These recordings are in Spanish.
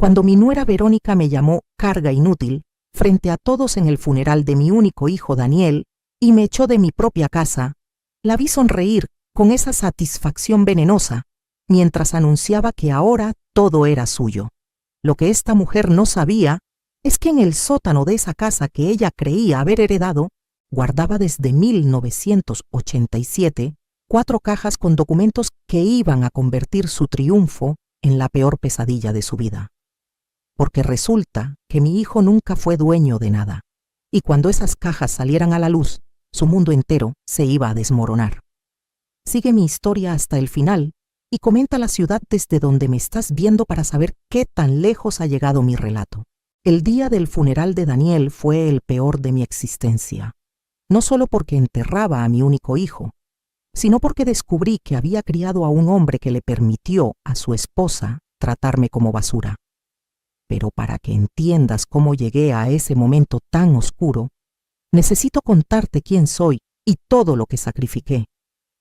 Cuando mi nuera Verónica me llamó carga inútil frente a todos en el funeral de mi único hijo Daniel y me echó de mi propia casa, la vi sonreír con esa satisfacción venenosa mientras anunciaba que ahora todo era suyo. Lo que esta mujer no sabía es que en el sótano de esa casa que ella creía haber heredado, guardaba desde 1987 4 cajas con documentos que iban a convertir su triunfo en la peor pesadilla de su vida. Porque resulta que mi hijo nunca fue dueño de nada, y cuando esas cajas salieran a la luz, su mundo entero se iba a desmoronar. Sigue mi historia hasta el final y comenta la ciudad desde donde me estás viendo para saber qué tan lejos ha llegado mi relato. El día del funeral de Daniel fue el peor de mi existencia, no solo porque enterraba a mi único hijo, sino porque descubrí que había criado a un hombre que le permitió a su esposa tratarme como basura. Pero para que entiendas cómo llegué a ese momento tan oscuro, necesito contarte quién soy y todo lo que sacrifiqué.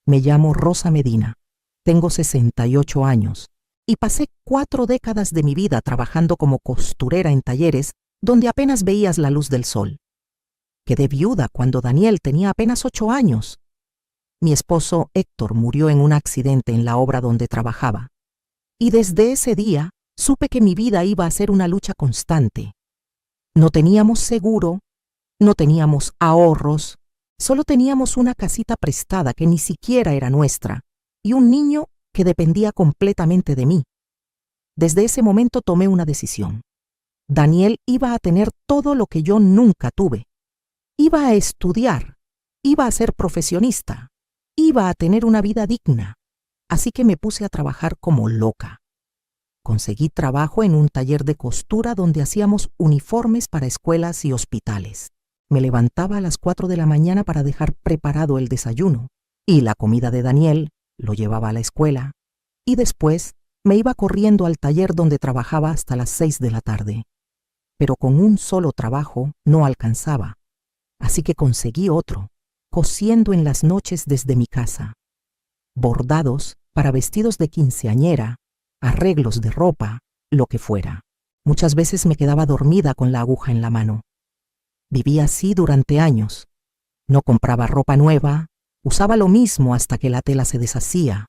Me llamo Rosa Medina, tengo 68 años y pasé 4 décadas de mi vida trabajando como costurera en talleres donde apenas veías la luz del sol. Quedé viuda cuando Daniel tenía apenas 8 años. Mi esposo Héctor murió en un accidente en la obra donde trabajaba. Y desde ese día supe que mi vida iba a ser una lucha constante. No teníamos seguro, no teníamos ahorros, solo teníamos una casita prestada que ni siquiera era nuestra y un niño que dependía completamente de mí. Desde ese momento tomé una decisión. Daniel iba a tener todo lo que yo nunca tuve. Iba a estudiar, iba a ser profesionista, iba a tener una vida digna. Así que me puse a trabajar como loca. Conseguí trabajo en un taller de costura donde hacíamos uniformes para escuelas y hospitales. Me levantaba a las 4 de la mañana para dejar preparado el desayuno y la comida de Daniel, lo llevaba a la escuela y después me iba corriendo al taller donde trabajaba hasta las 6 de la tarde. Pero con un solo trabajo no alcanzaba, así que conseguí otro, cosiendo en las noches desde mi casa. Bordados para vestidos de quinceañera, arreglos de ropa, lo que fuera. Muchas veces me quedaba dormida con la aguja en la mano. Viví así durante años. No compraba ropa nueva, usaba lo mismo hasta que la tela se deshacía.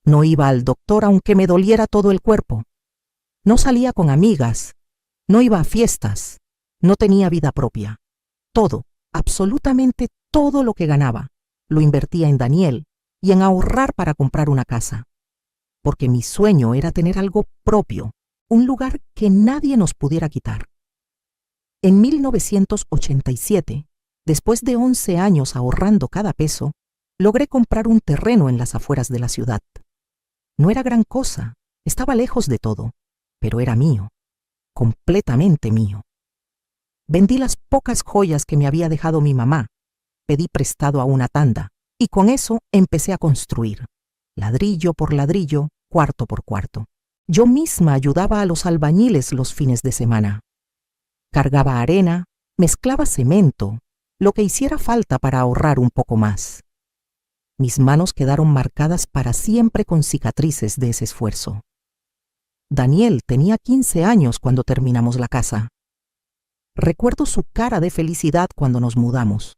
No iba al doctor aunque me doliera todo el cuerpo. No salía con amigas, no iba a fiestas, no tenía vida propia. Todo, absolutamente todo lo que ganaba, lo invertía en Daniel y en ahorrar para comprar una casa. Porque mi sueño era tener algo propio, un lugar que nadie nos pudiera quitar. En 1987, después de 11 años ahorrando cada peso, logré comprar un terreno en las afueras de la ciudad. No era gran cosa, estaba lejos de todo, pero era mío, completamente mío. Vendí las pocas joyas que me había dejado mi mamá, pedí prestado a una tanda y con eso empecé a construir, ladrillo por ladrillo, cuarto por cuarto. Yo misma ayudaba a los albañiles los fines de semana. Cargaba arena, mezclaba cemento, lo que hiciera falta para ahorrar un poco más. Mis manos quedaron marcadas para siempre con cicatrices de ese esfuerzo. Daniel tenía 15 años cuando terminamos la casa. Recuerdo su cara de felicidad cuando nos mudamos.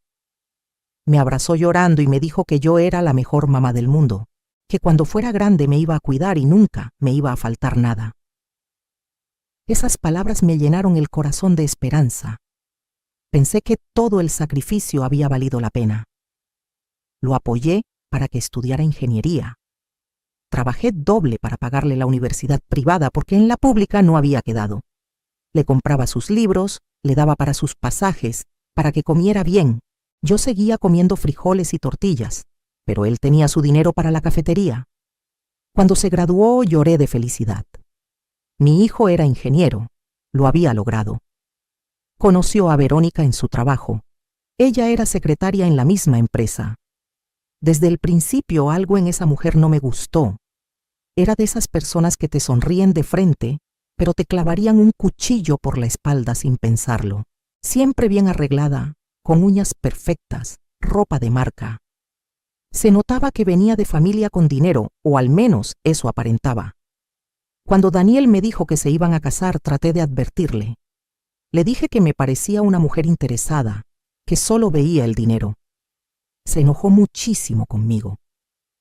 Me abrazó llorando y me dijo que yo era la mejor mamá del mundo, que cuando fuera grande me iba a cuidar y nunca me iba a faltar nada. Esas palabras me llenaron el corazón de esperanza. Pensé que todo el sacrificio había valido la pena. Lo apoyé para que estudiara ingeniería. Trabajé doble para pagarle la universidad privada porque en la pública no había quedado. Le compraba sus libros, le daba para sus pasajes, para que comiera bien. Yo seguía comiendo frijoles y tortillas, pero él tenía su dinero para la cafetería. Cuando se graduó lloré de felicidad. Mi hijo era ingeniero, lo había logrado. Conoció a Verónica en su trabajo. Ella era secretaria en la misma empresa. Desde el principio algo en esa mujer no me gustó. Era de esas personas que te sonríen de frente, pero te clavarían un cuchillo por la espalda sin pensarlo. Siempre bien arreglada, con uñas perfectas, ropa de marca. Se notaba que venía de familia con dinero, o al menos eso aparentaba. Cuando Daniel me dijo que se iban a casar, traté de advertirle. Le dije que me parecía una mujer interesada, que solo veía el dinero. Se enojó muchísimo conmigo.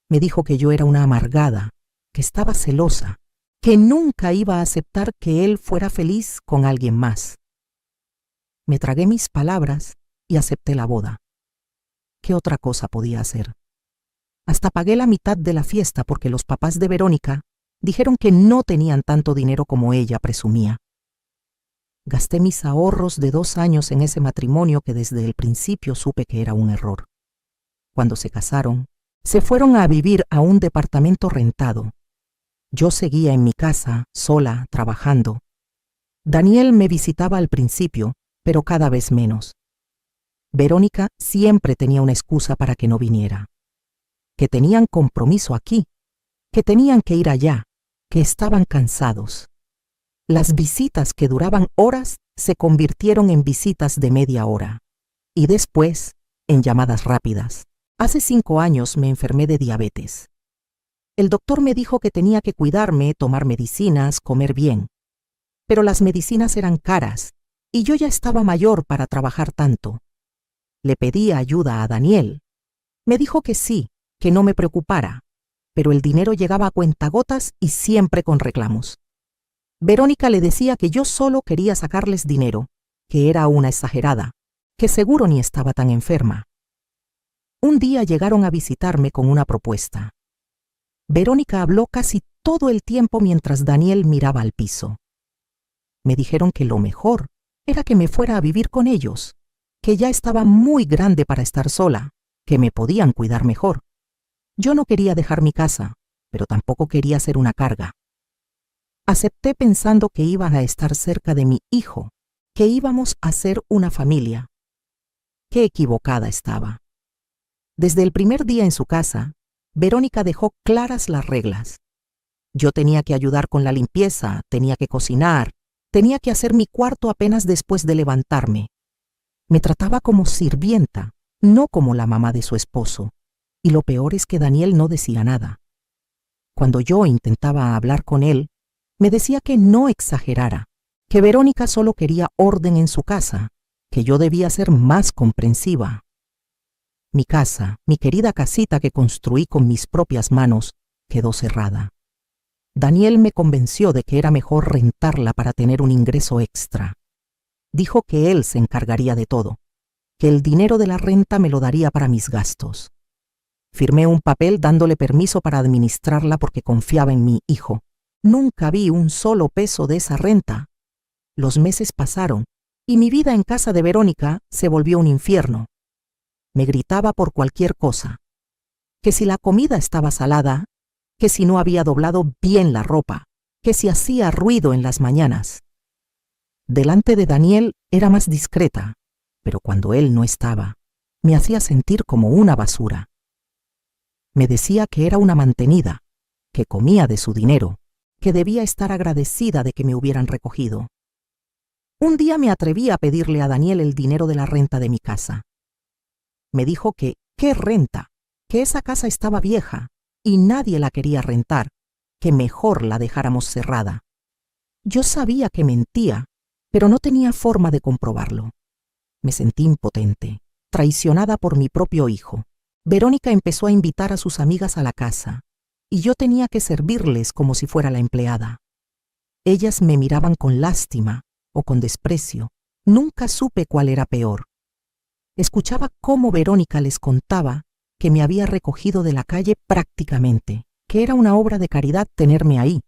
Me dijo que yo era una amargada, que estaba celosa, que nunca iba a aceptar que él fuera feliz con alguien más. Me tragué mis palabras y acepté la boda. ¿Qué otra cosa podía hacer? Hasta pagué la mitad de la fiesta porque los papás de Verónica dijeron que no tenían tanto dinero como ella presumía. Gasté mis ahorros de 2 años en ese matrimonio que desde el principio supe que era un error. Cuando se casaron, se fueron a vivir a un departamento rentado. Yo seguía en mi casa, sola, trabajando. Daniel me visitaba al principio, pero cada vez menos. Verónica siempre tenía una excusa para que no viniera. Que tenían compromiso aquí, que tenían que ir allá, que estaban cansados. Las visitas que duraban horas se convirtieron en visitas de media hora y después en llamadas rápidas. Hace 5 años me enfermé de diabetes. El doctor me dijo que tenía que cuidarme, tomar medicinas, comer bien. Pero las medicinas eran caras y yo ya estaba mayor para trabajar tanto. Le pedí ayuda a Daniel. Me dijo que sí, que no me preocupara, pero el dinero llegaba a cuentagotas y siempre con reclamos. Verónica le decía que yo solo quería sacarles dinero, que era una exagerada, que seguro ni estaba tan enferma. Un día llegaron a visitarme con una propuesta. Verónica habló casi todo el tiempo mientras Daniel miraba al piso. Me dijeron que lo mejor era que me fuera a vivir con ellos, que ya estaba muy grande para estar sola, que me podían cuidar mejor. Yo no quería dejar mi casa, pero tampoco quería ser una carga. Acepté pensando que iban a estar cerca de mi hijo, que íbamos a ser una familia. Qué equivocada estaba. Desde el primer día en su casa, Verónica dejó claras las reglas. Yo tenía que ayudar con la limpieza, tenía que cocinar, tenía que hacer mi cuarto apenas después de levantarme. Me trataba como sirvienta, no como la mamá de su esposo. Y lo peor es que Daniel no decía nada. Cuando yo intentaba hablar con él, me decía que no exagerara, que Verónica solo quería orden en su casa, que yo debía ser más comprensiva. Mi casa, mi querida casita que construí con mis propias manos, quedó cerrada. Daniel me convenció de que era mejor rentarla para tener un ingreso extra. Dijo que él se encargaría de todo, que el dinero de la renta me lo daría para mis gastos. Firmé un papel dándole permiso para administrarla porque confiaba en mi hijo. Nunca vi un solo peso de esa renta. Los meses pasaron y mi vida en casa de Verónica se volvió un infierno. Me gritaba por cualquier cosa. Que si la comida estaba salada, que si no había doblado bien la ropa, que si hacía ruido en las mañanas. Delante de Daniel era más discreta, pero cuando él no estaba, me hacía sentir como una basura. Me decía que era una mantenida, que comía de su dinero, que debía estar agradecida de que me hubieran recogido. Un día me atreví a pedirle a Daniel el dinero de la renta de mi casa. Me dijo que, ¿qué renta? Que esa casa estaba vieja y nadie la quería rentar, que mejor la dejáramos cerrada. Yo sabía que mentía, pero no tenía forma de comprobarlo. Me sentí impotente, traicionada por mi propio hijo. Verónica empezó a invitar a sus amigas a la casa, y yo tenía que servirles como si fuera la empleada. Ellas me miraban con lástima o con desprecio. Nunca supe cuál era peor. Escuchaba cómo Verónica les contaba que me había recogido de la calle prácticamente, que era una obra de caridad tenerme ahí.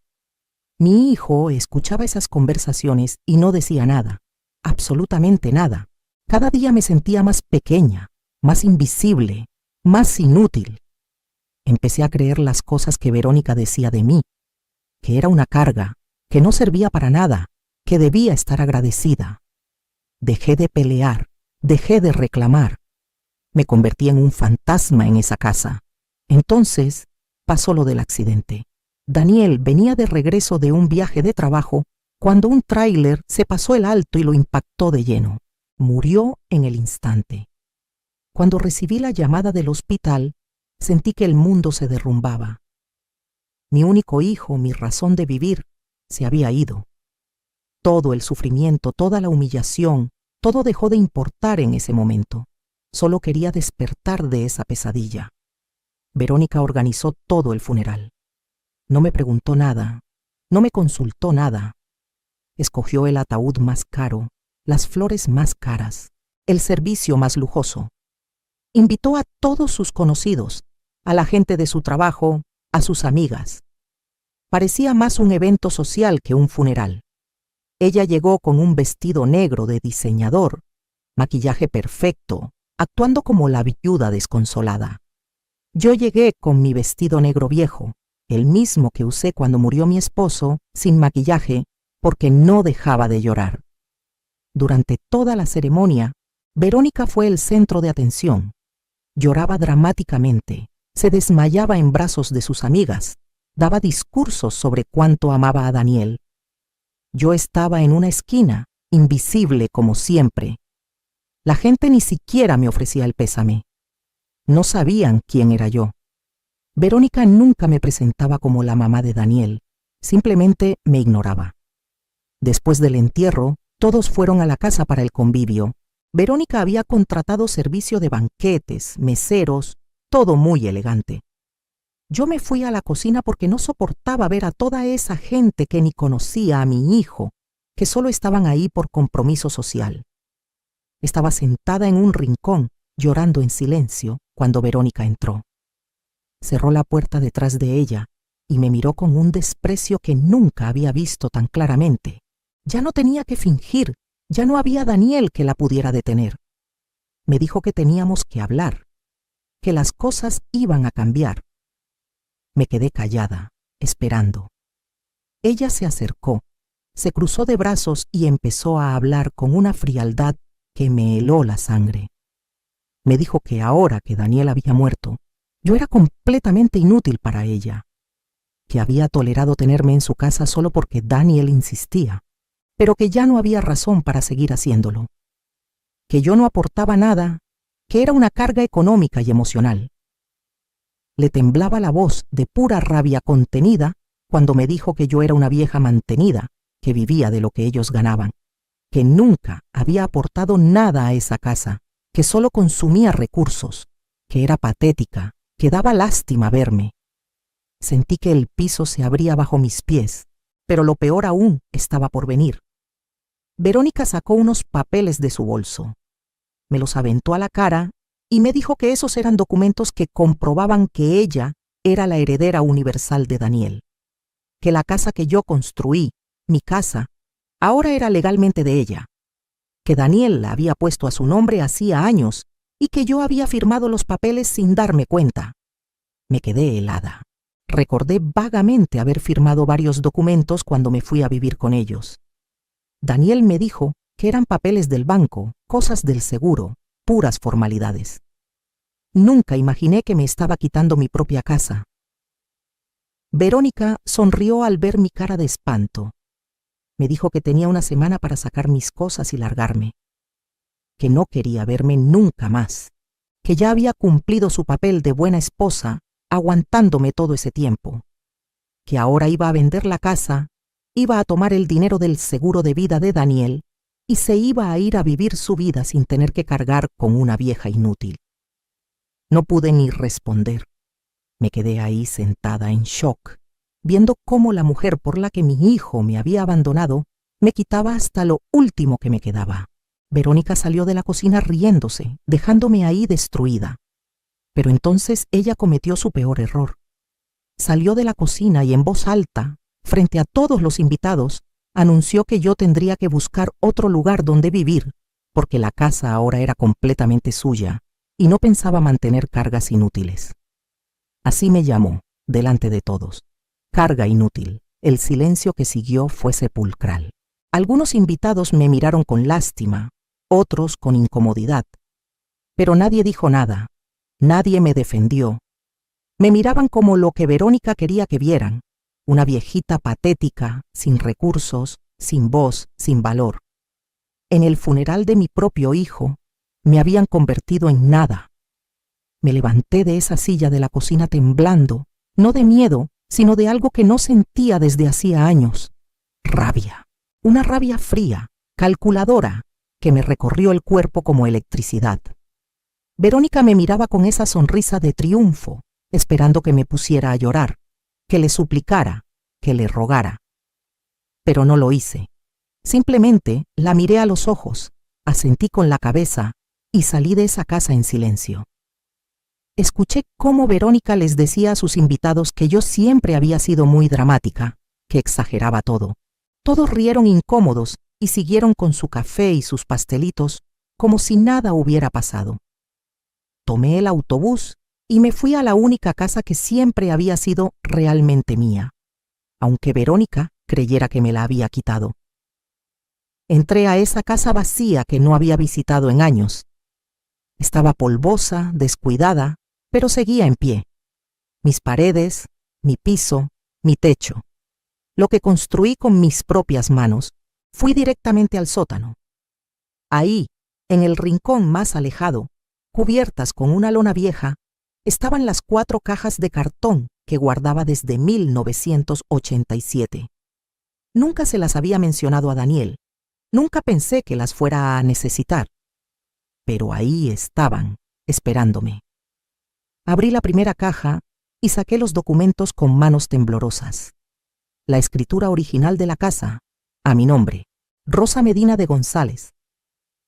Mi hijo escuchaba esas conversaciones y no decía nada, absolutamente nada. Cada día me sentía más pequeña, más invisible, más inútil. Empecé a creer las cosas que Verónica decía de mí, que era una carga, que no servía para nada, que debía estar agradecida. Dejé de pelear, dejé de reclamar. Me convertí en un fantasma en esa casa. Entonces pasó lo del accidente. Daniel venía de regreso de un viaje de trabajo cuando un tráiler se pasó el alto y lo impactó de lleno. Murió en el instante. Cuando recibí la llamada del hospital, sentí que el mundo se derrumbaba. Mi único hijo, mi razón de vivir, Se había ido. Todo el sufrimiento, toda la humillación, todo dejó de importar en ese momento. Solo quería despertar de esa pesadilla. Verónica organizó todo el funeral. No me preguntó nada, no me consultó nada. Escogió el ataúd más caro, las flores más caras, el servicio más lujoso. Invitó a todos sus conocidos, a la gente de su trabajo, a sus amigas. Parecía más un evento social que un funeral. Ella llegó con un vestido negro de diseñador, maquillaje perfecto, actuando como la viuda desconsolada. Yo llegué con mi vestido negro viejo, el mismo que usé cuando murió mi esposo, sin maquillaje, porque no dejaba de llorar. Durante toda la ceremonia, Verónica fue el centro de atención. Lloraba dramáticamente, se desmayaba en brazos de sus amigas, daba discursos sobre cuánto amaba a Daniel. Yo estaba en una esquina, invisible como siempre. La gente ni siquiera me ofrecía el pésame. No sabían quién era yo. Verónica nunca me presentaba como la mamá de Daniel, simplemente me ignoraba. Después del entierro, todos fueron a la casa para el convivio. Verónica había contratado servicio de banquetes, meseros, todo muy elegante. Yo me fui a la cocina porque no soportaba ver a toda esa gente que ni conocía a mi hijo, que solo estaban ahí por compromiso social. Estaba sentada en un rincón, llorando en silencio, cuando Verónica entró. Cerró la puerta detrás de ella y me miró con un desprecio que nunca había visto tan claramente. Ya no tenía que fingir, ya no había Daniel que la pudiera detener. Me dijo que teníamos que hablar, que las cosas iban a cambiar. Me quedé callada, esperando. Ella se acercó, se cruzó de brazos y empezó a hablar con una frialdad que me heló la sangre. Me dijo que ahora que Daniel había muerto, yo era completamente inútil para ella, que había tolerado tenerme en su casa solo porque Daniel insistía, pero que ya no había razón para seguir haciéndolo, que yo no aportaba nada, que era una carga económica y emocional. Le temblaba la voz de pura rabia contenida cuando me dijo que yo era una vieja mantenida, que vivía de lo que ellos ganaban, que nunca había aportado nada a esa casa, que solo consumía recursos, que era patética, que daba lástima verme. Sentí que el piso se abría bajo mis pies, pero lo peor aún estaba por venir. Verónica sacó unos papeles de su bolso. Me los aventó a la cara y me dijo que esos eran documentos que comprobaban que ella era la heredera universal de Daniel, que la casa que yo construí, mi casa, ahora era legalmente de ella, que Daniel la había puesto a su nombre hacía años y que yo había firmado los papeles sin darme cuenta. Me quedé helada. Recordé vagamente haber firmado varios documentos cuando me fui a vivir con ellos. Daniel me dijo que eran papeles del banco, cosas del seguro, puras formalidades. Nunca imaginé que me estaba quitando mi propia casa. Verónica sonrió al ver mi cara de espanto. Me dijo que tenía una semana para sacar mis cosas y largarme, que no quería verme nunca más, que ya había cumplido su papel de buena esposa, aguantándome todo ese tiempo, que ahora iba a vender la casa, iba a tomar el dinero del seguro de vida de Daniel y se iba a ir a vivir su vida sin tener que cargar con una vieja inútil. No pude ni responder. Me quedé ahí sentada en shock, viendo cómo la mujer por la que mi hijo me había abandonado me quitaba hasta lo último que me quedaba. Verónica salió de la cocina riéndose, dejándome ahí destruida. Pero entonces ella cometió su peor error. Salió de la cocina y en voz alta, frente a todos los invitados, anunció que yo tendría que buscar otro lugar donde vivir, porque la casa ahora era completamente suya y no pensaba mantener cargas inútiles. Así me llamó, delante de todos. Carga inútil. El silencio que siguió fue sepulcral. Algunos invitados me miraron con lástima, otros con incomodidad. Pero nadie dijo nada, nadie me defendió. Me miraban como lo que Verónica quería que vieran, una viejita patética, sin recursos, sin voz, sin valor. En el funeral de mi propio hijo, me habían convertido en nada. Me levanté de esa silla de la cocina temblando, no de miedo, sino de algo que no sentía desde hacía años. Rabia. Una rabia fría, calculadora, que me recorrió el cuerpo como electricidad. Verónica me miraba con esa sonrisa de triunfo, esperando que me pusiera a llorar, que le suplicara, que le rogara. Pero no lo hice. Simplemente la miré a los ojos, asentí con la cabeza y salí de esa casa en silencio. Escuché cómo Verónica les decía a sus invitados que yo siempre había sido muy dramática, que exageraba todo. Todos rieron incómodos y siguieron con su café y sus pastelitos como si nada hubiera pasado. Tomé el autobús y me fui a la única casa que siempre había sido realmente mía, aunque Verónica creyera que me la había quitado. Entré a esa casa vacía que no había visitado en años. Estaba polvosa, descuidada, pero seguía en pie. Mis paredes, mi piso, mi techo. Lo que construí con mis propias manos, fui directamente al sótano. Ahí, en el rincón más alejado, cubiertas con una lona vieja, estaban las 4 cajas de cartón que guardaba desde 1987. Nunca se las había mencionado a Daniel. Nunca pensé que las fuera a necesitar. Pero ahí estaban, esperándome. Abrí la primera caja y saqué los documentos con manos temblorosas. La escritura original de la casa, a mi nombre, Rosa Medina de González.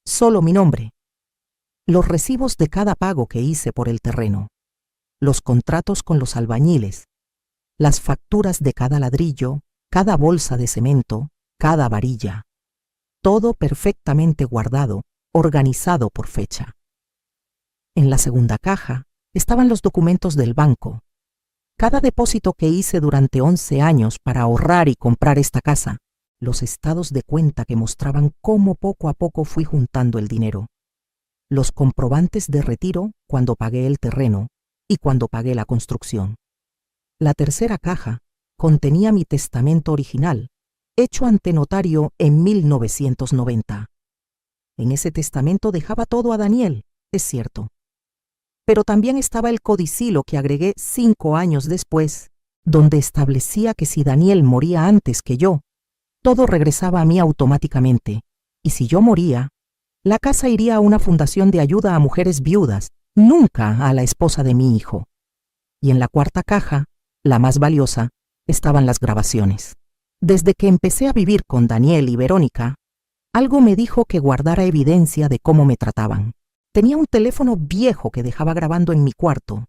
Solo mi nombre. Los recibos de cada pago que hice por el terreno. Los contratos con los albañiles. Las facturas de cada ladrillo, cada bolsa de cemento, cada varilla. Todo perfectamente guardado, organizado por fecha. En la segunda caja estaban los documentos del banco. Cada depósito que hice durante 11 años para ahorrar y comprar esta casa, los estados de cuenta que mostraban cómo poco a poco fui juntando el dinero, los comprobantes de retiro cuando pagué el terreno y cuando pagué la construcción. La tercera caja contenía mi testamento original, hecho ante notario en 1990. En ese testamento dejaba todo a Daniel, es cierto. Pero también estaba el codicilo que agregué 5 años después, donde establecía que si Daniel moría antes que yo, todo regresaba a mí automáticamente, y si yo moría, la casa iría a una fundación de ayuda a mujeres viudas, nunca a la esposa de mi hijo. Y en la cuarta caja, la más valiosa, estaban las grabaciones. Desde que empecé a vivir con Daniel y Verónica, algo me dijo que guardara evidencia de cómo me trataban. Tenía un teléfono viejo que dejaba grabando en mi cuarto.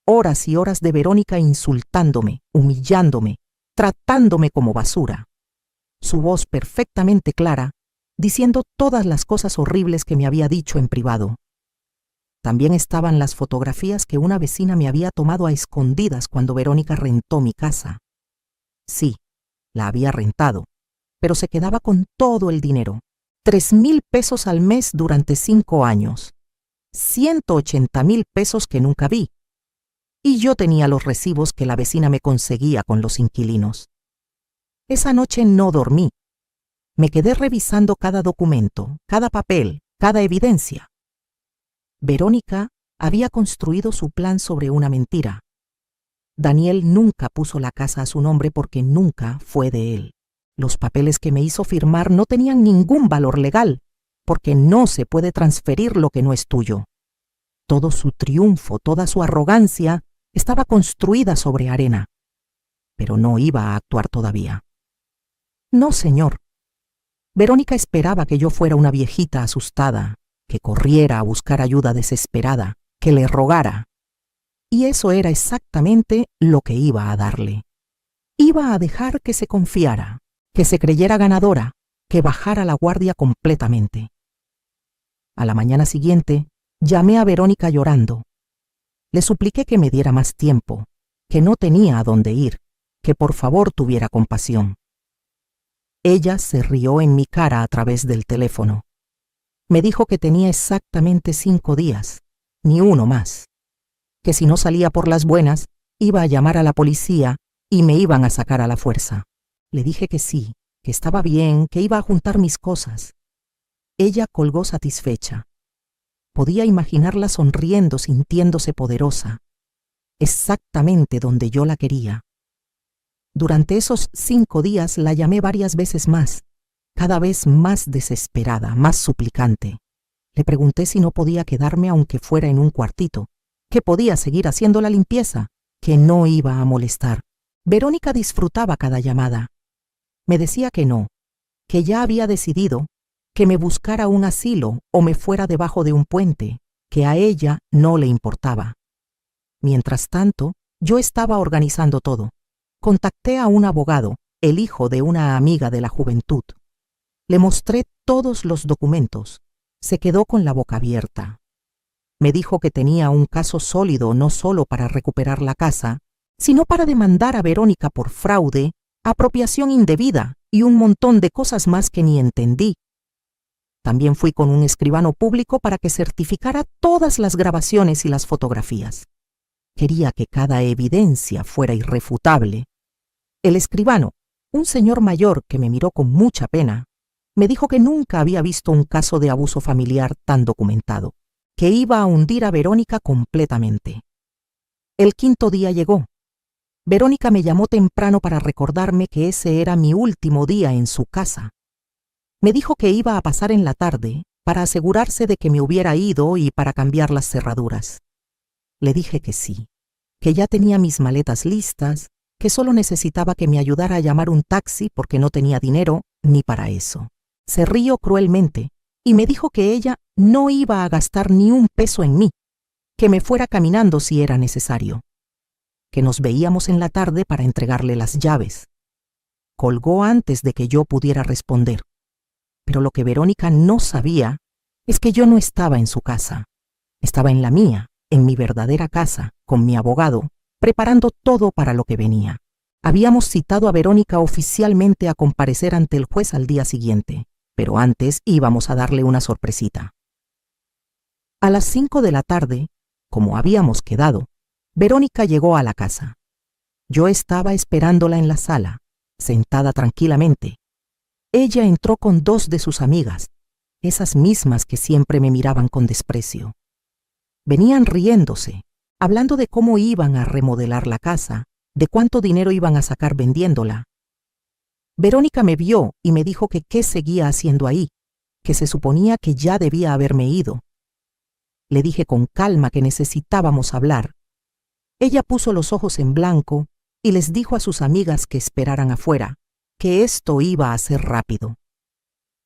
Horas y horas de Verónica insultándome, humillándome, tratándome como basura. Su voz perfectamente clara, diciendo todas las cosas horribles que me había dicho en privado. También estaban las fotografías que una vecina me había tomado a escondidas cuando Verónica rentó mi casa. Sí, la había rentado, pero se quedaba con todo el dinero. 3,000 pesos al mes durante 5 años. 180,000 pesos que nunca vi. Y yo tenía los recibos que la vecina me conseguía con los inquilinos. Esa noche no dormí. Me quedé revisando cada documento, cada papel, cada evidencia. Verónica había construido su plan sobre una mentira. Daniel nunca puso la casa a su nombre porque nunca fue de él. Los papeles que me hizo firmar no tenían ningún valor legal, porque no se puede transferir lo que no es tuyo. Todo su triunfo, toda su arrogancia, estaba construida sobre arena. Pero no iba a actuar todavía. No, señor. Verónica esperaba que yo fuera una viejita asustada, que corriera a buscar ayuda desesperada, que le rogara. Y eso era exactamente lo que iba a darle. Iba a dejar que se confiara, que se creyera ganadora, que bajara la guardia completamente. A la mañana siguiente, llamé a Verónica llorando. Le supliqué que me diera más tiempo, que no tenía a dónde ir, que por favor tuviera compasión. Ella se rió en mi cara a través del teléfono. Me dijo que tenía exactamente 5 días, ni uno más. Que si no salía por las buenas, iba a llamar a la policía y me iban a sacar a la fuerza. Le dije que sí, que estaba bien, que iba a juntar mis cosas. Ella colgó satisfecha. Podía imaginarla sonriendo, sintiéndose poderosa. Exactamente donde yo la quería. Durante esos 5 días la llamé varias veces más, cada vez más desesperada, más suplicante. Le pregunté si no podía quedarme aunque fuera en un cuartito, que podía seguir haciendo la limpieza, que no iba a molestar. Verónica disfrutaba cada llamada. Me decía que no, que ya había decidido, que me buscara un asilo o me fuera debajo de un puente, que a ella no le importaba. Mientras tanto, yo estaba organizando todo. Contacté a un abogado, el hijo de una amiga de la juventud. Le mostré todos los documentos. Se quedó con la boca abierta. Me dijo que tenía un caso sólido no solo para recuperar la casa, sino para demandar a Verónica por fraude, apropiación indebida y un montón de cosas más que ni entendí. También fui con un escribano público para que certificara todas las grabaciones y las fotografías. Quería que cada evidencia fuera irrefutable. El escribano, un señor mayor que me miró con mucha pena, me dijo que nunca había visto un caso de abuso familiar tan documentado, que iba a hundir a Verónica completamente. El 5.º día llegó. Verónica me llamó temprano para recordarme que ese era mi último día en su casa. Me dijo que iba a pasar en la tarde para asegurarse de que me hubiera ido y para cambiar las cerraduras. Le dije que sí, que ya tenía mis maletas listas, que solo necesitaba que me ayudara a llamar un taxi porque no tenía dinero ni para eso. Se rió cruelmente y me dijo que ella no iba a gastar ni un peso en mí, que me fuera caminando si era necesario, que nos veíamos en la tarde para entregarle las llaves. Colgó antes de que yo pudiera responder. Pero lo que Verónica no sabía es que yo no estaba en su casa. Estaba en la mía, en mi verdadera casa, con mi abogado, preparando todo para lo que venía. Habíamos citado a Verónica oficialmente a comparecer ante el juez al día siguiente, pero antes íbamos a darle una sorpresita. A las 5 de la tarde, como habíamos quedado, Verónica llegó a la casa. Yo estaba esperándola en la sala, sentada tranquilamente. Ella entró con 2 de sus amigas, esas mismas que siempre me miraban con desprecio. Venían riéndose, hablando de cómo iban a remodelar la casa, de cuánto dinero iban a sacar vendiéndola. Verónica me vio y me dijo que qué seguía haciendo ahí, que se suponía que ya debía haberme ido. Le dije con calma que necesitábamos hablar. Ella puso los ojos en blanco y les dijo a sus amigas que esperaran afuera, que esto iba a ser rápido.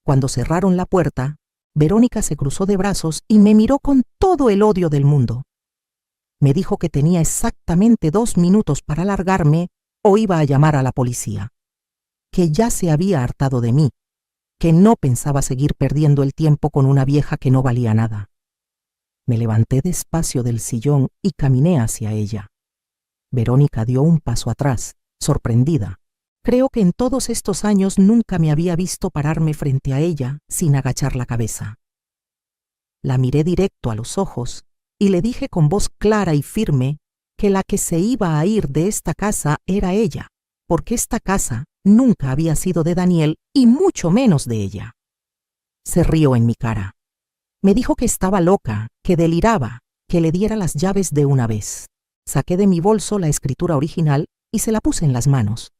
Cuando cerraron la puerta, Verónica se cruzó de brazos y me miró con todo el odio del mundo. Me dijo que tenía exactamente 2 minutos para largarme o iba a llamar a la policía, que ya se había hartado de mí, que no pensaba seguir perdiendo el tiempo con una vieja que no valía nada. Me levanté despacio del sillón y caminé hacia ella. Verónica dio un paso atrás, sorprendida. Creo que en todos estos años nunca me había visto pararme frente a ella sin agachar la cabeza. La miré directo a los ojos y le dije con voz clara y firme que la que se iba a ir de esta casa era ella, porque esta casa nunca había sido de Daniel y mucho menos de ella. Se rió en mi cara. Me dijo que estaba loca, que deliraba, que le diera las llaves de una vez. Saqué de mi bolso la escritura original y se la puse en las manos.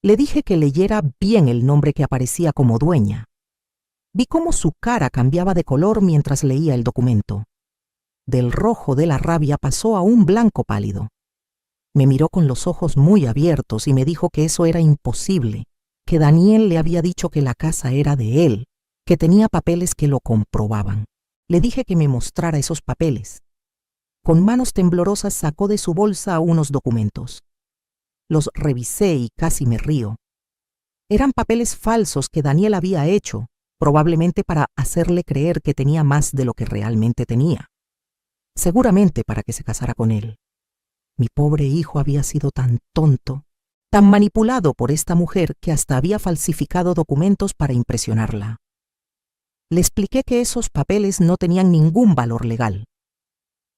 Le dije que leyera bien el nombre que aparecía como dueña. Vi cómo su cara cambiaba de color mientras leía el documento. Del rojo de la rabia pasó a un blanco pálido. Me miró con los ojos muy abiertos y me dijo que eso era imposible, que Daniel le había dicho que la casa era de él, que tenía papeles que lo comprobaban. Le dije que me mostrara esos papeles. Con manos temblorosas sacó de su bolsa unos documentos. Los revisé y casi me río. Eran papeles falsos que Daniel había hecho, probablemente para hacerle creer que tenía más de lo que realmente tenía. Seguramente para que se casara con él. Mi pobre hijo había sido tan tonto, tan manipulado por esta mujer que hasta había falsificado documentos para impresionarla. Le expliqué que esos papeles no tenían ningún valor legal,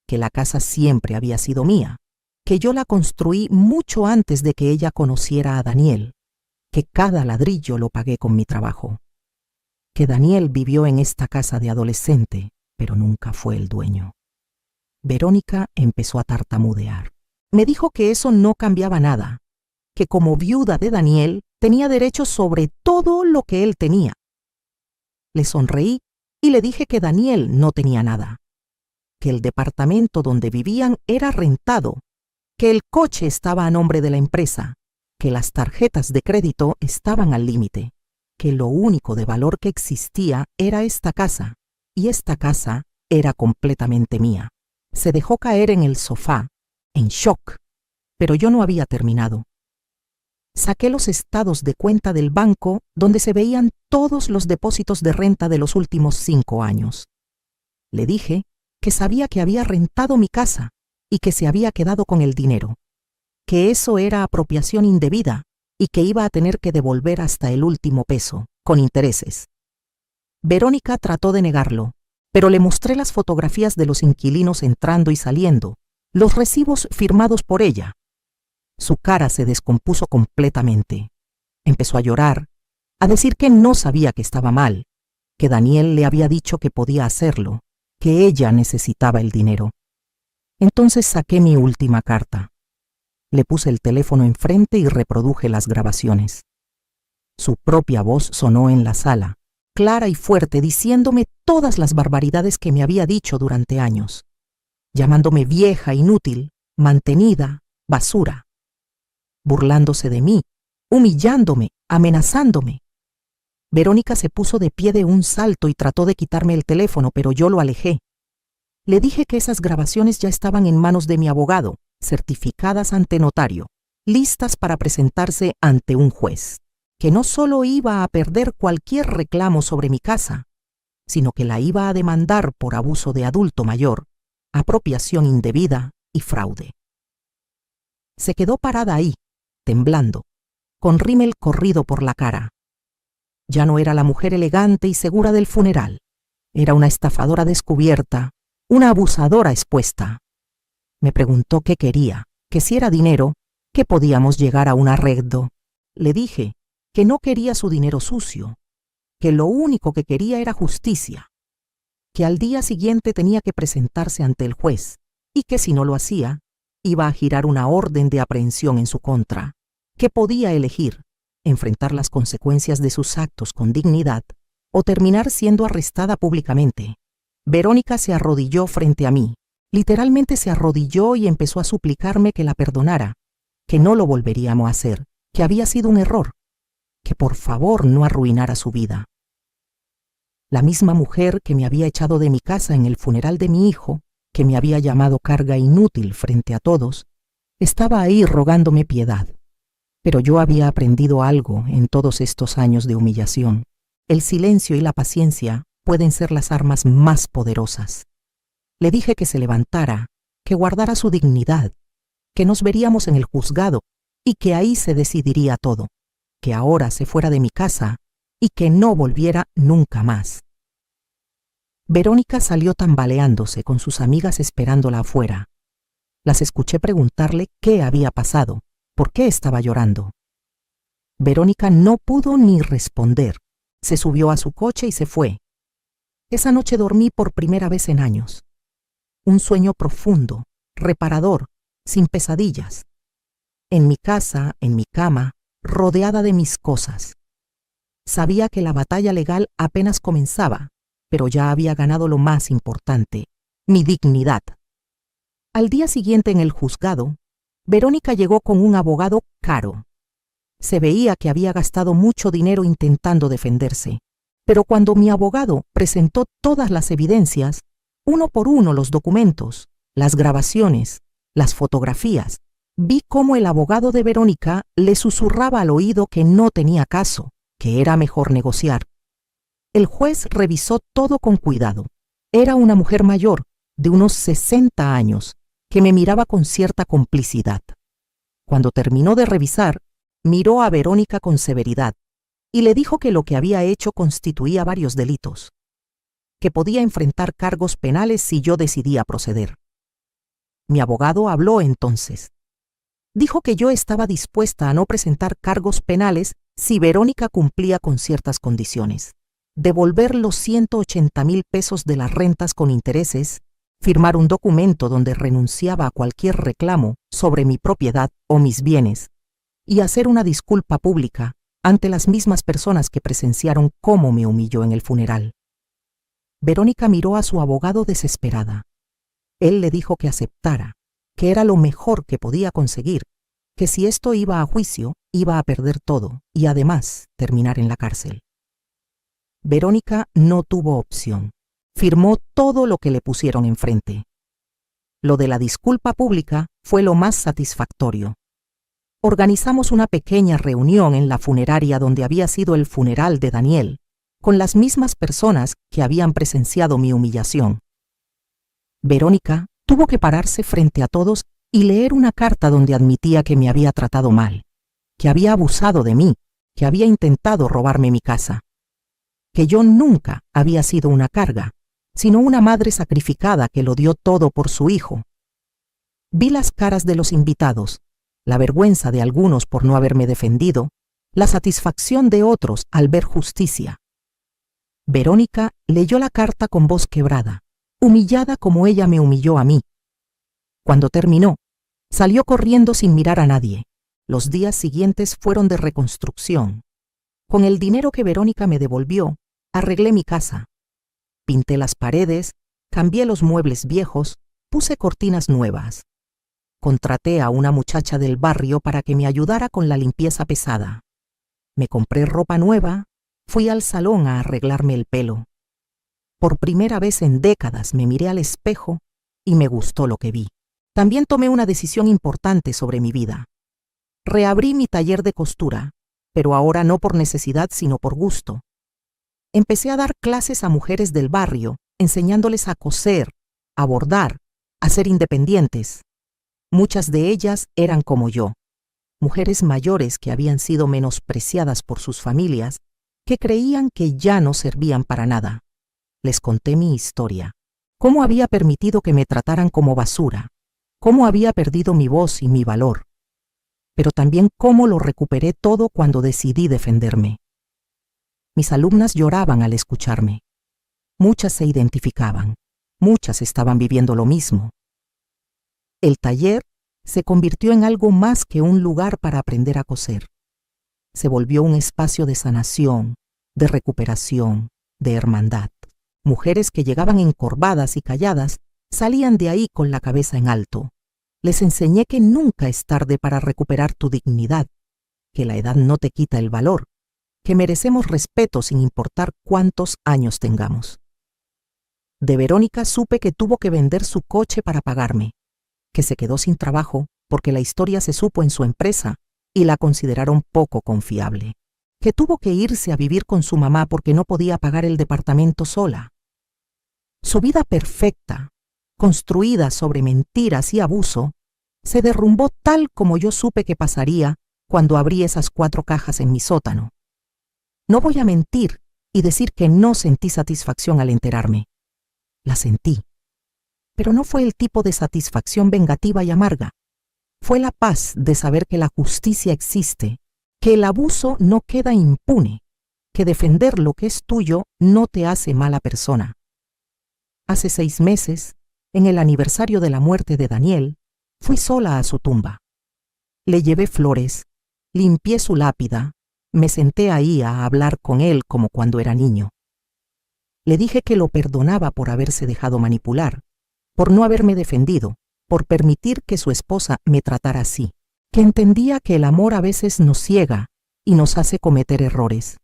que la casa siempre había sido mía, que yo la construí mucho antes de que ella conociera a Daniel, que cada ladrillo lo pagué con mi trabajo, que Daniel vivió en esta casa de adolescente, pero nunca fue el dueño. Verónica empezó a tartamudear. Me dijo que eso no cambiaba nada, que como viuda de Daniel tenía derechos sobre todo lo que él tenía. Le sonreí y le dije que Daniel no tenía nada, que el departamento donde vivían era rentado, que el coche estaba a nombre de la empresa, que las tarjetas de crédito estaban al límite, que lo único de valor que existía era esta casa, y esta casa era completamente mía. Se dejó caer en el sofá, en shock, pero yo no había terminado. Saqué los estados de cuenta del banco donde se veían todos los depósitos de renta de los últimos 5 años. Le dije que sabía que había rentado mi casa y que se había quedado con el dinero, que eso era apropiación indebida y que iba a tener que devolver hasta el último peso, con intereses. Verónica trató de negarlo, pero le mostré las fotografías de los inquilinos entrando y saliendo, los recibos firmados por ella. Su cara se descompuso completamente. Empezó a llorar, a decir que no sabía que estaba mal, que Daniel le había dicho que podía hacerlo, que ella necesitaba el dinero. Entonces saqué mi última carta. Le puse el teléfono enfrente y reproduje las grabaciones. Su propia voz sonó en la sala, clara y fuerte, diciéndome todas las barbaridades que me había dicho durante años, llamándome vieja, inútil, mantenida, basura, burlándose de mí, humillándome, amenazándome. Verónica se puso de pie de un salto y trató de quitarme el teléfono, pero yo lo alejé. Le dije que esas grabaciones ya estaban en manos de mi abogado, certificadas ante notario, listas para presentarse ante un juez, que no solo iba a perder cualquier reclamo sobre mi casa, sino que la iba a demandar por abuso de adulto mayor, apropiación indebida y fraude. Se quedó parada ahí, temblando, con rímel corrido por la cara. Ya no era la mujer elegante y segura del funeral. Era una estafadora descubierta, una abusadora expuesta. Me preguntó qué quería, que si era dinero, que podíamos llegar a un arreglo. Le dije que no quería su dinero sucio, que lo único que quería era justicia, que al día siguiente tenía que presentarse ante el juez y que si no lo hacía, iba a girar una orden de aprehensión en su contra, que podía elegir enfrentar las consecuencias de sus actos con dignidad o terminar siendo arrestada públicamente. Verónica se arrodilló frente a mí, literalmente se arrodilló y empezó a suplicarme que la perdonara, que no lo volveríamos a hacer, que había sido un error, que por favor no arruinara su vida. La misma mujer que me había echado de mi casa en el funeral de mi hijo, que me había llamado carga inútil frente a todos, estaba ahí rogándome piedad. Pero yo había aprendido algo en todos estos años de humillación. El silencio y la paciencia pueden ser las armas más poderosas. Le dije que se levantara, que guardara su dignidad, que nos veríamos en el juzgado y que ahí se decidiría todo, que ahora se fuera de mi casa y que no volviera nunca más. Verónica salió tambaleándose con sus amigas esperándola afuera. Las escuché preguntarle qué había pasado, por qué estaba llorando. Verónica no pudo ni responder. Se subió a su coche y se fue. Esa noche dormí por primera vez en años. Un sueño profundo, reparador, sin pesadillas. En mi casa, en mi cama, rodeada de mis cosas. Sabía que la batalla legal apenas comenzaba, pero ya había ganado lo más importante, mi dignidad. Al día siguiente en el juzgado, Verónica llegó con un abogado caro. Se veía que había gastado mucho dinero intentando defenderse, pero cuando mi abogado presentó todas las evidencias, uno por uno los documentos, las grabaciones, las fotografías, vi cómo el abogado de Verónica le susurraba al oído que no tenía caso, que era mejor negociar. El juez revisó todo con cuidado. Era una mujer mayor, de unos 60 años, que me miraba con cierta complicidad. Cuando terminó de revisar, miró a Verónica con severidad y le dijo que lo que había hecho constituía varios delitos, que podía enfrentar cargos penales si yo decidía proceder. Mi abogado habló entonces. Dijo que yo estaba dispuesta a no presentar cargos penales si Verónica cumplía con ciertas condiciones: devolver los 180,000 pesos de las rentas con intereses, firmar un documento donde renunciaba a cualquier reclamo sobre mi propiedad o mis bienes, y hacer una disculpa pública ante las mismas personas que presenciaron cómo me humilló en el funeral. Verónica miró a su abogado desesperada. Él le dijo que aceptara, que era lo mejor que podía conseguir, que si esto iba a juicio, iba a perder todo y además terminar en la cárcel. Verónica no tuvo opción. Firmó todo lo que le pusieron enfrente. Lo de la disculpa pública fue lo más satisfactorio. Organizamos una pequeña reunión en la funeraria donde había sido el funeral de Daniel, con las mismas personas que habían presenciado mi humillación. Verónica tuvo que pararse frente a todos y leer una carta donde admitía que me había tratado mal, que había abusado de mí, que había intentado robarme mi casa, que yo nunca había sido una carga, sino una madre sacrificada que lo dio todo por su hijo. Vi las caras de los invitados, la vergüenza de algunos por no haberme defendido, la satisfacción de otros al ver justicia. Verónica leyó la carta con voz quebrada, humillada como ella me humilló a mí. Cuando terminó, salió corriendo sin mirar a nadie. Los días siguientes fueron de reconstrucción. Con el dinero que Verónica me devolvió, arreglé mi casa. Pinté las paredes, cambié los muebles viejos, puse cortinas nuevas. Contraté a una muchacha del barrio para que me ayudara con la limpieza pesada. Me compré ropa nueva, fui al salón a arreglarme el pelo. Por primera vez en décadas me miré al espejo y me gustó lo que vi. También tomé una decisión importante sobre mi vida. Reabrí mi taller de costura, pero ahora no por necesidad sino por gusto. Empecé a dar clases a mujeres del barrio, enseñándoles a coser, a bordar, a ser independientes. Muchas de ellas eran como yo, mujeres mayores que habían sido menospreciadas por sus familias, que creían que ya no servían para nada. Les conté mi historia, cómo había permitido que me trataran como basura, cómo había perdido mi voz y mi valor, pero también cómo lo recuperé todo cuando decidí defenderme. Mis alumnas lloraban al escucharme. Muchas se identificaban, muchas estaban viviendo lo mismo. El taller se convirtió en algo más que un lugar para aprender a coser. Se volvió un espacio de sanación, de recuperación, de hermandad. Mujeres que llegaban encorvadas y calladas salían de ahí con la cabeza en alto. Les enseñé que nunca es tarde para recuperar tu dignidad, que la edad no te quita el valor, que merecemos respeto sin importar cuántos años tengamos. De Verónica supe que tuvo que vender su coche para pagarme, que se quedó sin trabajo porque la historia se supo en su empresa y la consideraron poco confiable, que tuvo que irse a vivir con su mamá porque no podía pagar el departamento sola. Su vida perfecta, construida sobre mentiras y abuso, se derrumbó tal como yo supe que pasaría cuando abrí esas 4 cajas en mi sótano. No voy a mentir y decir que no sentí satisfacción al enterarme. La sentí. Pero no fue el tipo de satisfacción vengativa y amarga. Fue la paz de saber que la justicia existe, que el abuso no queda impune, que defender lo que es tuyo no te hace mala persona. Hace 6 meses, en el aniversario de la muerte de Daniel, fui sola a su tumba. Le llevé flores, limpié su lápida, me senté ahí a hablar con él como cuando era niño. Le dije que lo perdonaba por haberse dejado manipular, por no haberme defendido, por permitir que su esposa me tratara así, que entendía que el amor a veces nos ciega y nos hace cometer errores.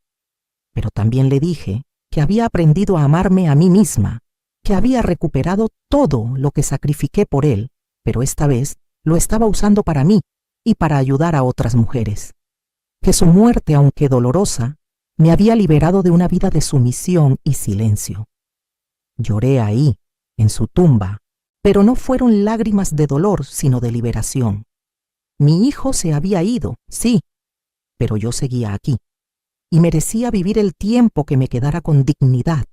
Pero también le dije que había aprendido a amarme a mí misma, que había recuperado todo lo que sacrifiqué por él, pero esta vez lo estaba usando para mí y para ayudar a otras mujeres. Que su muerte, aunque dolorosa, me había liberado de una vida de sumisión y silencio. Lloré ahí, en su tumba, pero no fueron lágrimas de dolor, sino de liberación. Mi hijo se había ido, sí, pero yo seguía aquí, y merecía vivir el tiempo que me quedara con dignidad,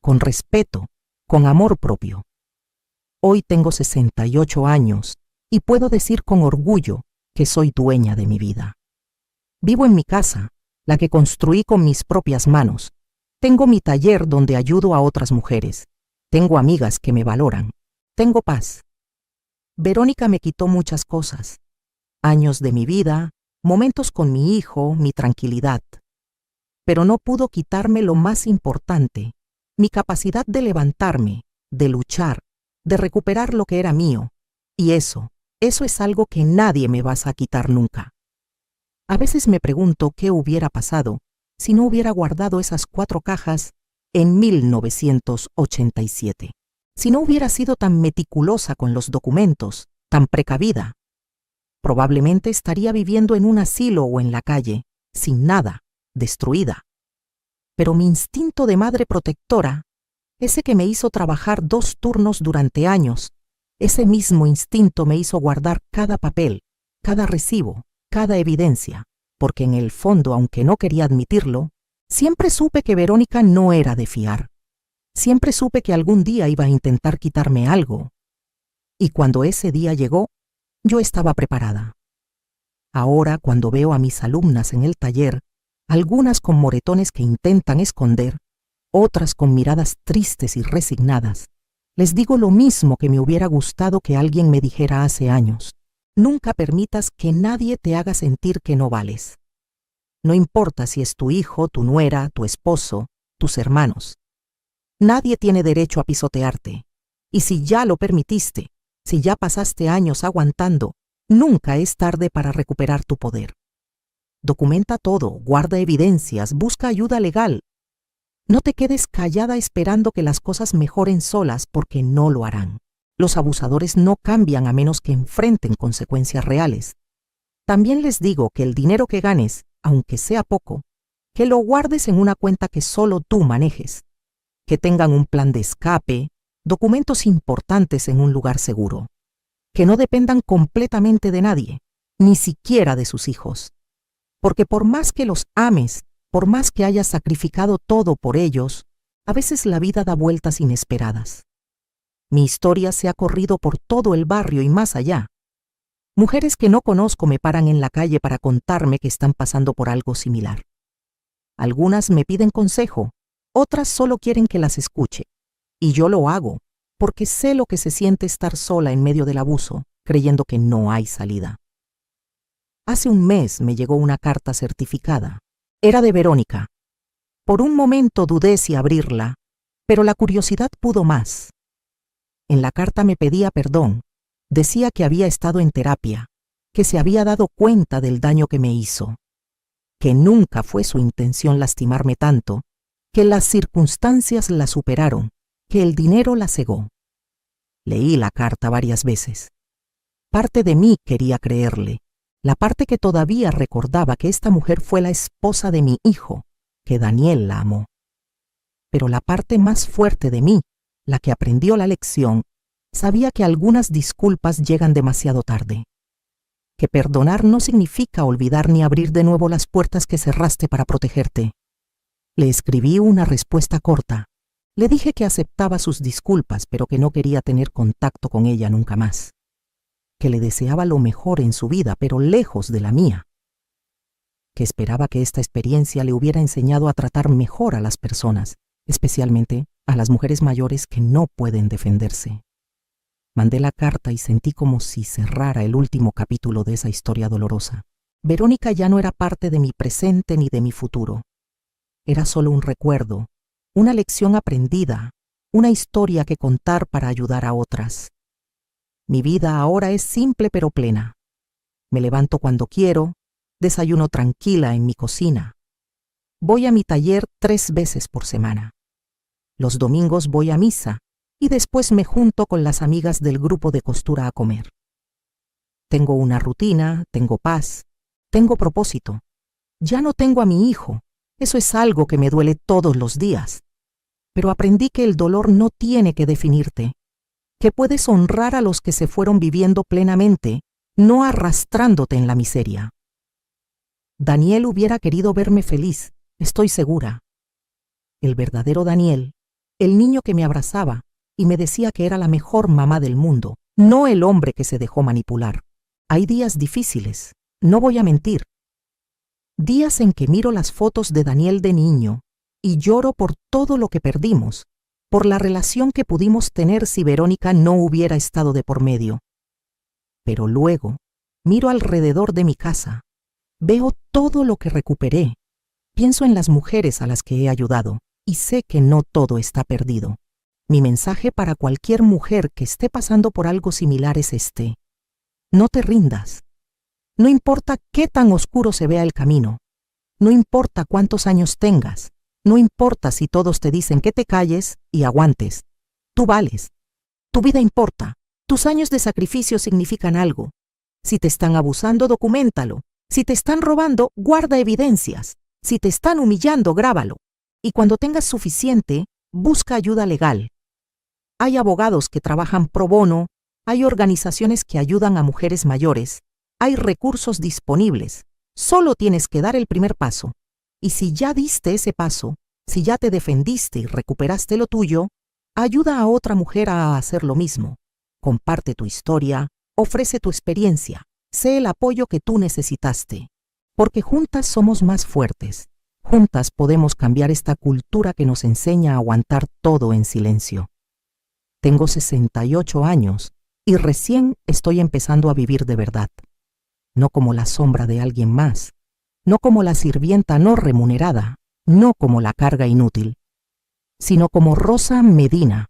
con respeto, con amor propio. Hoy tengo 68 años y puedo decir con orgullo que soy dueña de mi vida. Vivo en mi casa, la que construí con mis propias manos. Tengo mi taller donde ayudo a otras mujeres. Tengo amigas que me valoran. Tengo paz. Verónica me quitó muchas cosas. Años de mi vida, momentos con mi hijo, mi tranquilidad. Pero no pudo quitarme lo más importante, mi capacidad de levantarme, de luchar, de recuperar lo que era mío. Y eso es algo que nadie me va a quitar nunca. A veces me pregunto qué hubiera pasado si no hubiera guardado esas 4 cajas en 1987. Si no hubiera sido tan meticulosa con los documentos, tan precavida. Probablemente estaría viviendo en un asilo o en la calle, sin nada, destruida. Pero mi instinto de madre protectora, ese que me hizo trabajar 2 turnos durante años, ese mismo instinto me hizo guardar cada papel, cada recibo, cada evidencia, porque en el fondo, aunque no quería admitirlo, siempre supe que Verónica no era de fiar. Siempre supe que algún día iba a intentar quitarme algo. Y cuando ese día llegó, yo estaba preparada. Ahora, cuando veo a mis alumnas en el taller, algunas con moretones que intentan esconder, otras con miradas tristes y resignadas, les digo lo mismo que me hubiera gustado que alguien me dijera hace años. Nunca permitas que nadie te haga sentir que no vales. No importa si es tu hijo, tu nuera, tu esposo, tus hermanos. Nadie tiene derecho a pisotearte. Y si ya lo permitiste, si ya pasaste años aguantando, nunca es tarde para recuperar tu poder. Documenta todo, guarda evidencias, busca ayuda legal. No te quedes callada esperando que las cosas mejoren solas, porque no lo harán. Los abusadores no cambian a menos que enfrenten consecuencias reales. También les digo que el dinero que ganes, aunque sea poco, que lo guardes en una cuenta que solo tú manejes. Que tengan un plan de escape, documentos importantes en un lugar seguro. Que no dependan completamente de nadie, ni siquiera de sus hijos. Porque por más que los ames, por más que hayas sacrificado todo por ellos, a veces la vida da vueltas inesperadas. Mi historia se ha corrido por todo el barrio y más allá. Mujeres que no conozco me paran en la calle para contarme que están pasando por algo similar. Algunas me piden consejo, otras solo quieren que las escuche. Y yo lo hago, porque sé lo que se siente estar sola en medio del abuso, creyendo que no hay salida. Hace un mes me llegó una carta certificada. Era de Verónica. Por un momento dudé si abrirla, pero la curiosidad pudo más. En la carta me pedía perdón. Decía que había estado en terapia, que se había dado cuenta del daño que me hizo, que nunca fue su intención lastimarme tanto, que las circunstancias la superaron, que el dinero la cegó. Leí la carta varias veces. Parte de mí quería creerle, la parte que todavía recordaba que esta mujer fue la esposa de mi hijo, que Daniel la amó. Pero la parte más fuerte de mí, la que aprendió la lección, sabía que algunas disculpas llegan demasiado tarde. Que perdonar no significa olvidar ni abrir de nuevo las puertas que cerraste para protegerte. Le escribí una respuesta corta. Le dije que aceptaba sus disculpas, pero que no quería tener contacto con ella nunca más. Que le deseaba lo mejor en su vida, pero lejos de la mía. Que esperaba que esta experiencia le hubiera enseñado a tratar mejor a las personas, especialmente a las mujeres mayores que no pueden defenderse. Mandé la carta y sentí como si cerrara el último capítulo de esa historia dolorosa. Verónica ya no era parte de mi presente ni de mi futuro. Era solo un recuerdo, una lección aprendida, una historia que contar para ayudar a otras. Mi vida ahora es simple pero plena. Me levanto cuando quiero, desayuno tranquila en mi cocina. Voy a mi taller 3 veces por semana. Los domingos voy a misa y después me junto con las amigas del grupo de costura a comer. Tengo una rutina, tengo paz, tengo propósito. Ya no tengo a mi hijo, eso es algo que me duele todos los días. Pero aprendí que el dolor no tiene que definirte, que puedes honrar a los que se fueron viviendo plenamente, no arrastrándote en la miseria. Daniel hubiera querido verme feliz, estoy segura. El verdadero Daniel, el niño que me abrazaba y me decía que era la mejor mamá del mundo, no el hombre que se dejó manipular. Hay días difíciles, no voy a mentir. Días en que miro las fotos de Daniel de niño y lloro por todo lo que perdimos, por la relación que pudimos tener si Verónica no hubiera estado de por medio. Pero luego miro alrededor de mi casa, Veo todo lo que recuperé. Pienso en las mujeres a las que he ayudado y sé que no todo está perdido. Mi mensaje para cualquier mujer que esté pasando por algo similar es este: no te rindas. No importa qué tan oscuro se vea el camino. No importa cuántos años tengas. No importa si todos te dicen que te calles y aguantes. Tú vales. Tu vida importa. Tus años de sacrificio significan algo. Si te están abusando, documéntalo. Si te están robando, guarda evidencias. Si te están humillando, grábalo. Y cuando tengas suficiente, busca ayuda legal. Hay abogados que trabajan pro bono, hay organizaciones que ayudan a mujeres mayores, hay recursos disponibles. Solo tienes que dar el primer paso. Y si ya diste ese paso, si ya te defendiste y recuperaste lo tuyo, ayuda a otra mujer a hacer lo mismo. Comparte tu historia, ofrece tu experiencia, sé el apoyo que tú necesitaste. Porque juntas somos más fuertes. Juntas podemos cambiar esta cultura que nos enseña a aguantar todo en silencio. Tengo 68 años y recién estoy empezando a vivir de verdad. No como la sombra de alguien más, no como la sirvienta no remunerada, no como la carga inútil, sino como Rosa Medina,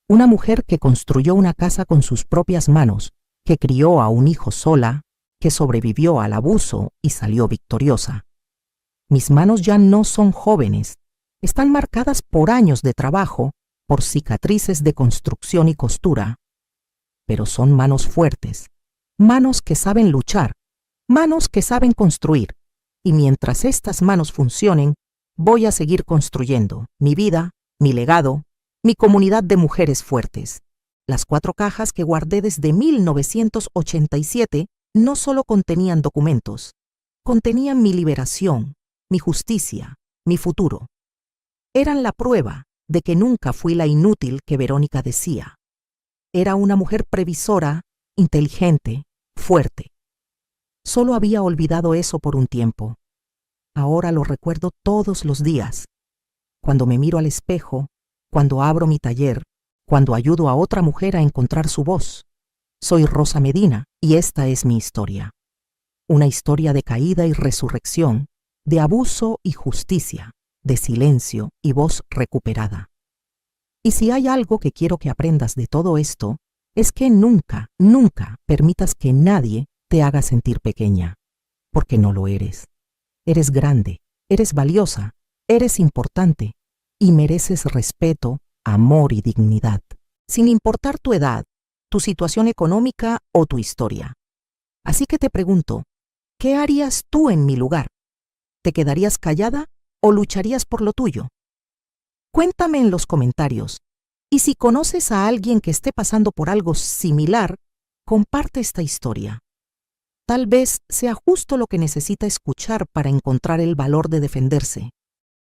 una mujer que construyó una casa con sus propias manos, que crió a un hijo sola, que sobrevivió al abuso y salió victoriosa. Mis manos ya no son jóvenes, están marcadas por años de trabajo, por cicatrices de construcción y costura, pero son manos fuertes, manos que saben luchar, manos que saben construir, y mientras estas manos funcionen, voy a seguir construyendo mi vida, mi legado, mi comunidad de mujeres fuertes. Las 4 cajas que guardé desde 1987 no solo contenían documentos, contenían mi liberación, mi justicia, mi futuro. Eran la prueba de que nunca fui la inútil que Verónica decía. Era una mujer previsora, inteligente, fuerte. Solo había olvidado eso por un tiempo. Ahora lo recuerdo todos los días. Cuando me miro al espejo, cuando abro mi taller, cuando ayudo a otra mujer a encontrar su voz. Soy Rosa Medina y esta es mi historia. Una historia de caída y resurrección, de abuso y justicia, de silencio y voz recuperada. Y si hay algo que quiero que aprendas de todo esto, es que nunca, nunca permitas que nadie te haga sentir pequeña, porque no lo eres. Eres grande, eres valiosa, eres importante y mereces respeto, amor y dignidad, sin importar tu edad, tu situación económica o tu historia. Así que te pregunto, ¿qué harías tú en mi lugar? ¿Te quedarías callada o lucharías por lo tuyo? Cuéntame en los comentarios. Y si conoces a alguien que esté pasando por algo similar, comparte esta historia. Tal vez sea justo lo que necesita escuchar para encontrar el valor de defenderse.